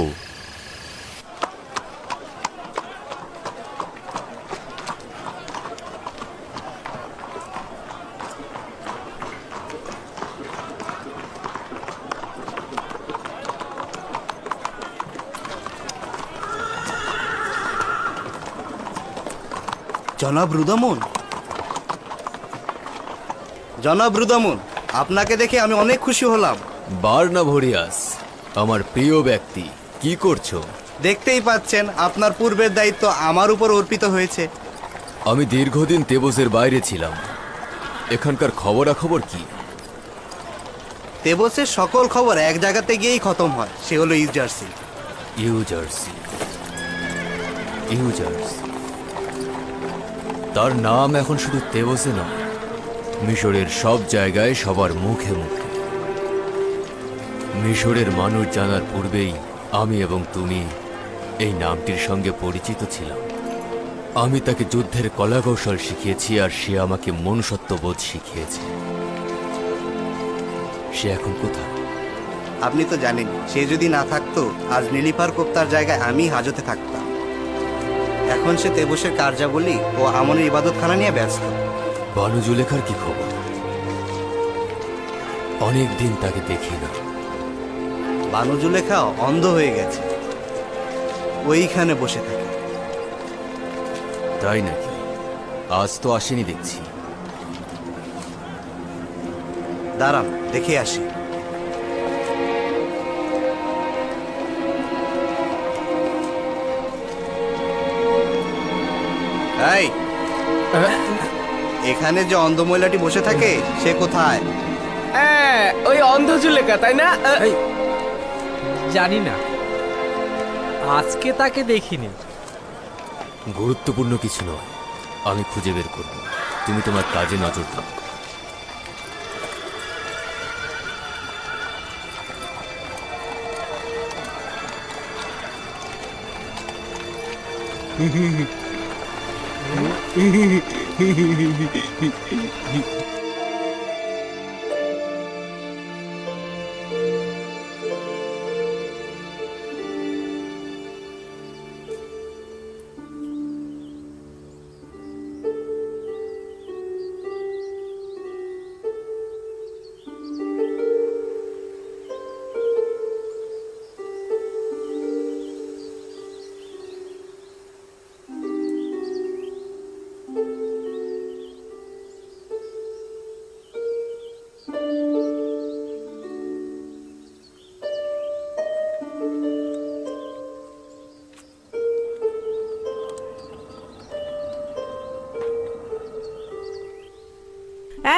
জনাব রুদামন, জনাব রুদামন, আপনাকে দেখে আমি অনেক খুশি হলাম। বার্নাভোরিয়াস, আমার প্রিয় ব্যক্তি, কি করছো? দেখতেই পাচ্ছেন আপনার পূর্বের দায়িত্ব আমার উপর অর্পিত হয়েছে। আমি দীর্ঘদিন তেবসের বাইরে ছিলাম। এখানকার খবরাখবর কি? তেবসের সকল খবর এক জায়গাতে গিয়েই খতম হয়, সে হলো ইউজার্সি। ইউজার্সি, ইউজার্সি। তার নাম এখন শুধু তেবসে নয়, মিশরের সব জায়গায় সবার মুখে মুখে। মিশরের মানুষ জানার পূর্বেই আমি এবং তুমি এই নামটির সঙ্গে পরিচিত ছিলাম। আমি তাকে যুদ্ধের কলাকৌশল শিখিয়েছি, আর সে আমাকে মনুষ্যত্ববোধ শিখিয়েছে। সে এখন কোথায়? আপনি তো জানেন, সে যদি না থাকতো আজ নীলিফার কোপ্তার জায়গায় আমি হাজতে থাকতাম। এখন সে তেবসের কার্যাবলী ও আমনের ইবাদতখানা নিয়ে ব্যস্ত। বানু জুলেখার কি খবর? অনেক দিন তাকে দেখি না। বানু জুলেখা অন্ধ হয়ে গেছে, ওইখানে বসে থাকে। তাই নাকি? আজ তো আসেনি দেখছি। দাঁড়ান, দেখে আসি। এই, এখানে যে অন্ধ মহিলাটি বসে থাকে সে কোথায়? ওই অন্ধ জুলেখা, তাই না? জানি না, আজকে তাকে দেখিনি। গুরুত্বপূর্ণ কিছু নয়, আমি খুঁজে বের করব। তুমি তোমার কাজে নজর দাও।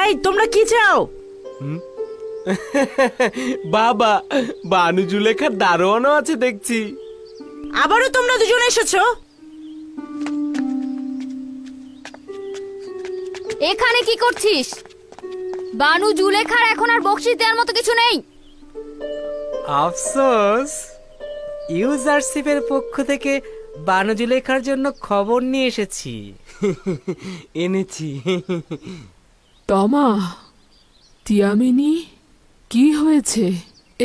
এই, তোমরা কি চাও? বাবা, বানু জুলেখার দারোয়ানও আছে দেখছি। আবারও তোমরা দুজন এসেছো? এখানে কি করছিস? বানু জুলেখার এখন আর বকশিশ দেওয়ার মতো কিছু নেই। আফসোস, ইউজারশিপের পক্ষ থেকে বানু জুলেখার জন্য খবর নিয়ে এসেছি। এনেছি। তমা, তিয়ামিনি, কি হয়েছে?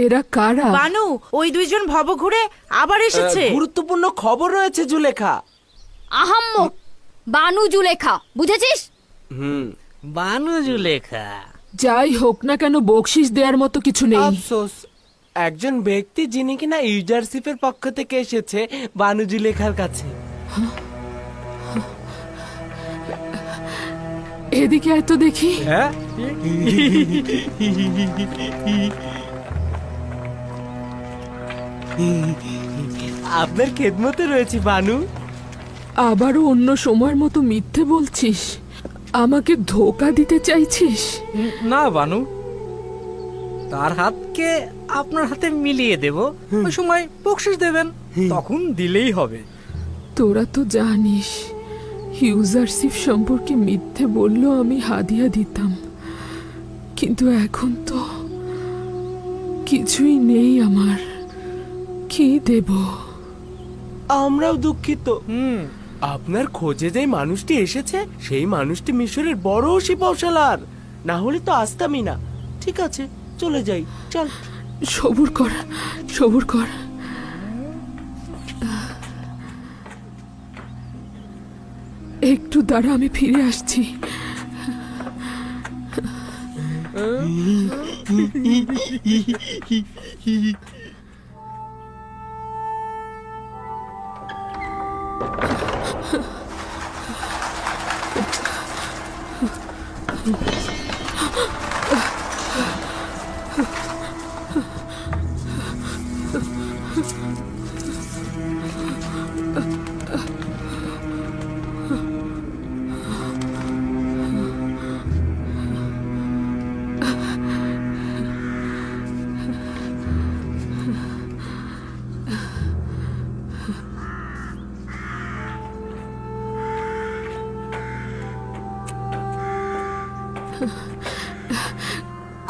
এরা কারা? বানু, ওই দুইজন ভব ঘুরে আবার এসেছে। গুরুত্বপূর্ণ খবর রয়েছে জুলেখা। আহাম্মক, বানু জুলেখা, বুঝেছিস? বানু জুলেখা। যাই হোক না কেন, বকশিশ দেওয়ার মতো কিছু নেই। আফসোস, একজন ব্যক্তি যিনি কিনা ইউজারশিপের পক্ষ থেকে এসেছে বানু জুলেখার কাছে। এদিকে এত দেখি। হ্যাঁ, আপনার খেদমতে রয়েছে বানু। আবারও অন্য সময়ের মতো মিথ্যে বলছিস? আমাকে ধোকা দিতে চাইছিস? না বানু, তার হাতকে আপনার হাতে মিলিয়ে দেব, ওই সময় বকশিশ দেবেন, তখন দিলেই হবে। তোরা তো জানিস, ইউজারশিপ সম্পর্কে মিথ্যে বললেও আমি হাদিয়া দিতাম, কিন্তু এখন তো কিছুই নেই আমার। কি দেব? আমরাও দুঃখিত। আপনার খোঁজে যে মানুষটি এসেছে সেই মানুষটি মিশরের বড় শিপশালার, না হলে তো আসতামই না। ঠিক আছে, চলে যাই, চল। সবুর কর, সবুর কর। একটু দাঁড়া, আমি ফিরে আসছি।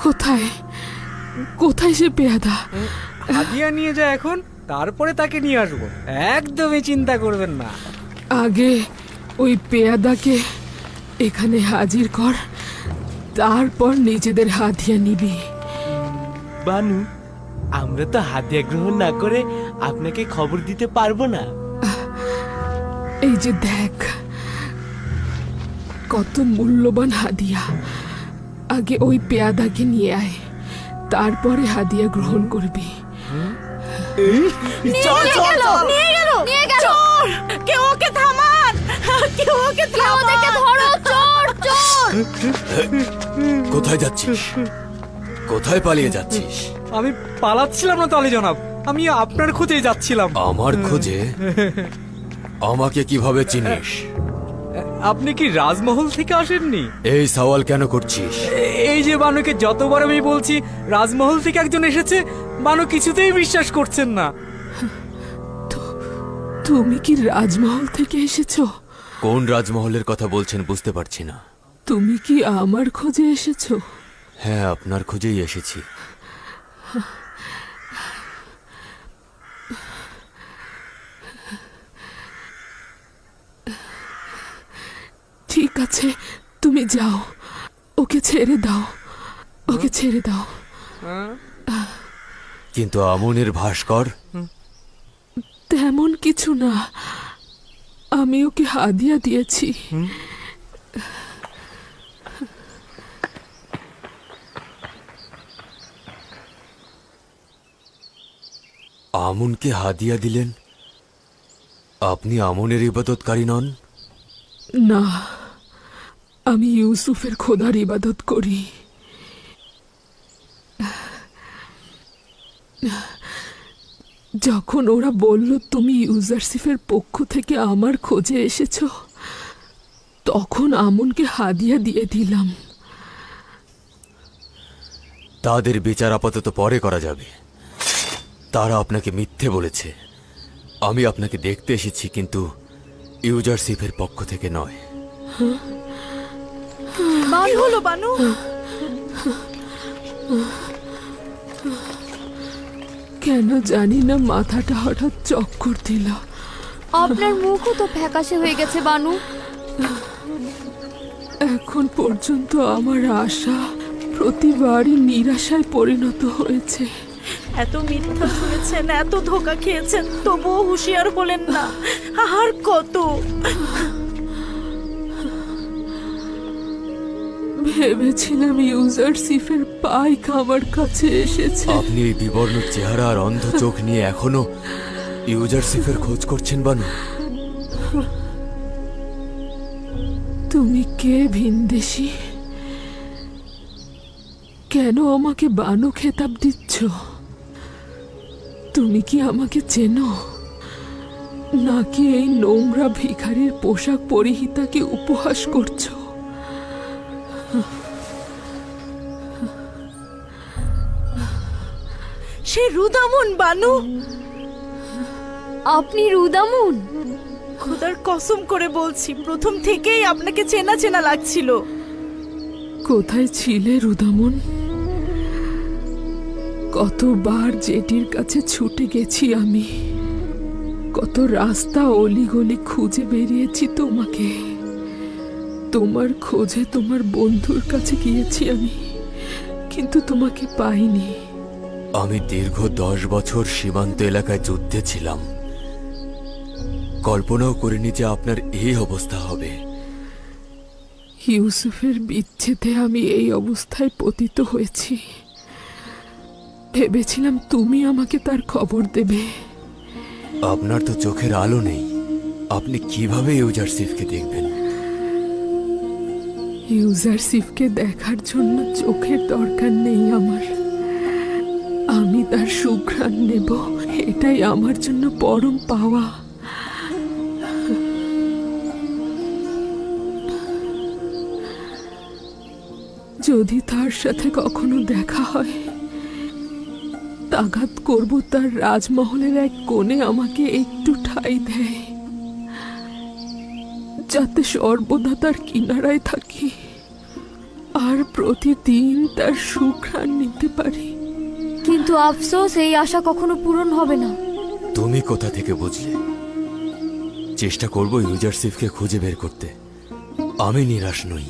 কোথায় কোথায় সে পেয়াদা? হাদিয়া নিয়ে যা এখন, তারপরে তাকে নিয়ে আসবো, একদমই চিন্তা করবেন না। আগে ওই পেয়াদাকে এখানে হাজির কর, তারপর নিজেদের হাদিয়া নিবি। বানু, আমরা তো হাদিয়া গ্রহণ না করে আপনাকে খবর দিতে পারবো না। এই যে দেখ, কত মূল্যবান হাদিয়া। আগে ওই পেয়াদাকে নিয়ে আয়, তারপরে হাদিয়া গ্রহণ করবি। চল চল চল নিয়ে গেল চোর কেউ ওকে থামান কেউ ওকে ওদেরকে ধরো চোর চোর কোথায় যাচ্ছিস? কোথায় পালিয়ে যাচ্ছিস? আমি পালাচ্ছিলাম না তো আলী জনাব, আমি আপনার খোঁজেই যাচ্ছিলাম। আমার খোঁজে? আমাকে কিভাবে চিনিস? আপনি কি রাজমহল থেকে আসেননি? এই সওয়াল কেন করছিস? এই যে বানুকে যতবার আমি বলছি রাজমহল থেকে একজন এসেছে, বানু কিছুতেই বিশ্বাস করছেন না। তুমি কি রাজমহল থেকে এসেছো? কোন রাজমহলের কথা বলছেন বুঝতে পারছি না। তুমি কি আমার খোঁজে এসেছো? হ্যাঁ, আপনার খোঁজেই এসেছি। ঠিক আছে, তুমি যাও, ওকে ছেড়ে দাও, ওকে ছেড়ে দাও। কিন্তু আমনের ভাস্কর? তেমন কিছু না, আমি ওকে হাদিয়া দিয়েছি। আমনকে হাদিয়া দিলেন? আপনি আমনের ইবাদতকারী নন? না, আমি ইউসুফের খোদার ইবাদত করি। যখন ওরা বলল তুমি ইউজারসিফের পক্ষ থেকে আমার খোঁজে এসেছ, তখন আমনকে হাদিয়া দিয়ে দিলাম। তাদের বিচার আপাতত পরে করা যাবে। তারা আপনাকে মিথ্যে বলেছে। আমি আপনাকে দেখতে এসেছি, কিন্তু ইউজারসিফের পক্ষ থেকে নয়। কি হলো বানু? কেন জানি না মাথাটা হঠাৎ চক্কর দিল। আপনার মুখও তো ফ্যাকাশে হয়ে গেছে বানু। এখন পর্যন্ত আমার আশা প্রতিবারই নিরাশায় পরিণত হয়েছে। এত মিথ্যা শুনেছেন, এত ধোঁকা খেয়েছেন, তবুও হুঁশিয়ার হলেন না। আর কত? ভেবেছিলাম ইউজারসিফের পাইক আমার কাছে এসেছে। আপনি এই বিবর্ণ চেহারা আর অন্ধ চোখ নিয়ে এখনো ইউজারসিফের খোঁজ করছেন বানু? তুমি কে ভিনদেশী? কেন আমাকে বানু খেতাব দিচ্ছ? তুমি কি আমাকে চেনো, নাকি এই নোংরা ভিখারির পোশাক পরিহিতাকে উপহাস করছো? সে রুদামুন বানু। আপনি রুদামুন? খোদার কসম করে বলছি, প্রথম থেকেই আপনাকে চেনা চেনা লাগছিল। কোথায় ছিলে রুদামুন? কতবার জেটির কাছে ছুটে গেছি আমি, কত রাস্তা অলিগলি খুঁজে বেরিয়েছি তোমাকে। তোমার খোঁজে তোমার বন্ধুর কাছে গিয়েছি আমি, কিন্তু তোমাকে পাইনি। আমি দীর্ঘ 10 বছর সীমান্ত এলাকায় যুদ্ধে ছিলাম। কল্পনাও করিনি যে আপনার এই অবস্থা হবে। ইউসুফের বিচ্ছেদে আমি এই অবস্থায় পতিত হয়েছি। ভেবেছিলাম তুমি আমাকে তার খবর দেবে। আপনার তো চোখের আলো নেই, আপনি কিভাবে ইউজারসিফকে দেখবেন? ইউজারসিফকে দেখার জন্য চোখের দরকার নেই আমার। আমি তার সুঘ্রাণ নেব, এটাই আমার জন্য পরম পাওয়া। যদি তার সাথে কখনো দেখা হয়, তাগাদ করব তার রাজমহলের এক কোণে আমাকে একটু ঠাঁই দেয়, যাতে সর্বদা তার কিনারায় থাকি আর প্রতিদিন তার সুঘ্রাণ নিতে পারি। কিন্তু আফসোস, এই আশা কখনো পূরণ হবে না। তুমি কোথা থেকে বুঝলে? চেষ্টা করব ইউজারসিফকে খুঁজে বের করতে। আমি নিরাশ নই।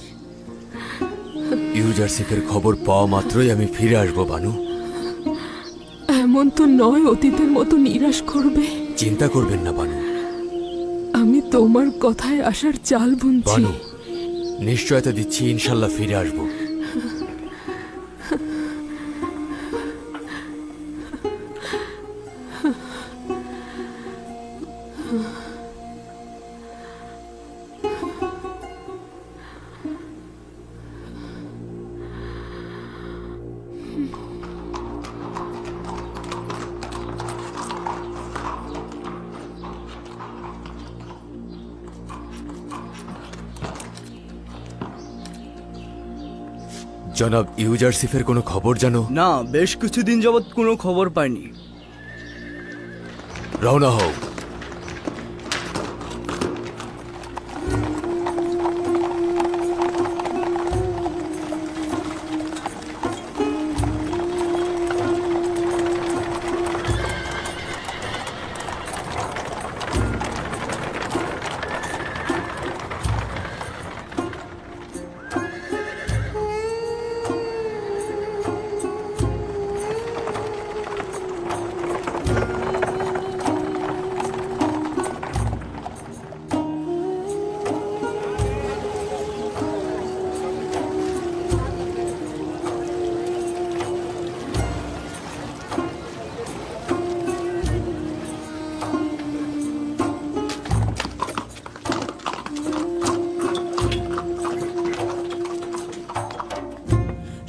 ইউজারসিফের খবর পাওয়া মাত্রই আমি ফিরে আসবো বানু। এমন তো নয় অতীতের মতো নিরাশ করবে। চিন্তা করবেন না বানু। আমি তোমার কথায় আসার চাল বুনছি। বানু, নিশ্চয়তা দিচ্ছি ইনশাল্লাহ ফিরে আসবো। জনাব ইউজারসিফের কোনো খবর জানো? না, বেশ কিছুদিন যাবৎ কোনো খবর পাইনি। রওনা হও।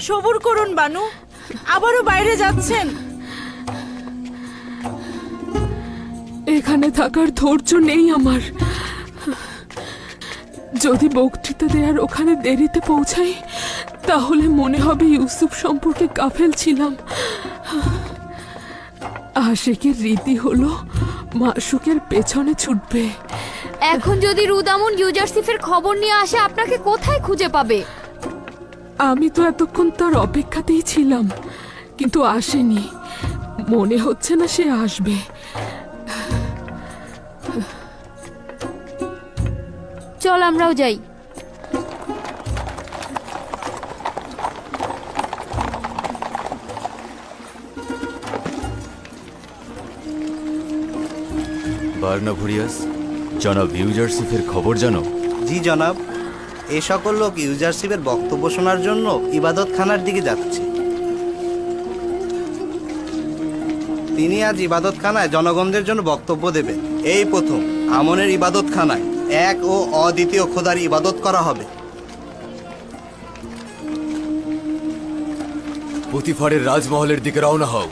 সবুর করুন বানু, আবারও বাইরে যাচ্ছেন। এখানে থাকার ধৈর্য নেই আমার। যদি বক্তৃতা দেওয়ার ওখানে দেরিতে পৌঁছাই তাহলে মনে হবে ইউসুফ সম্পর্কে গাফেল ছিলাম। আশিকের রীতি হলো মাশুকের পেছনে ছুটবে। এখন যদি রুদামুন ইউজারসিফের খবর নিয়ে আসে আপনাকে কোথায় খুঁজে পাবে? আমি তো এতক্ষণ তার অপেক্ষাতেই ছিলাম, কিন্তু আসেনি। মনে হচ্ছে না সে আসবে। চল আমরাও যাই। বার্নাভুরিয়াস, জনাব ইউজারসিফের খবর জানো? জি জনাব, এই সকল লোক ইউজারশিপের বক্তব্য শোনার জন্য ইবাদতখানার দিকে যাচ্ছে। তিনি আজ ইবাদতখানায় জনগণদের জন্য বক্তব্য দেবেন। এই প্রথম আমনের ইবাদতখানায় এক ও অদ্বিতীয় খোদার ইবাদত করা হবে। পুতিফারের রাজমহলের দিকে রওনা হও।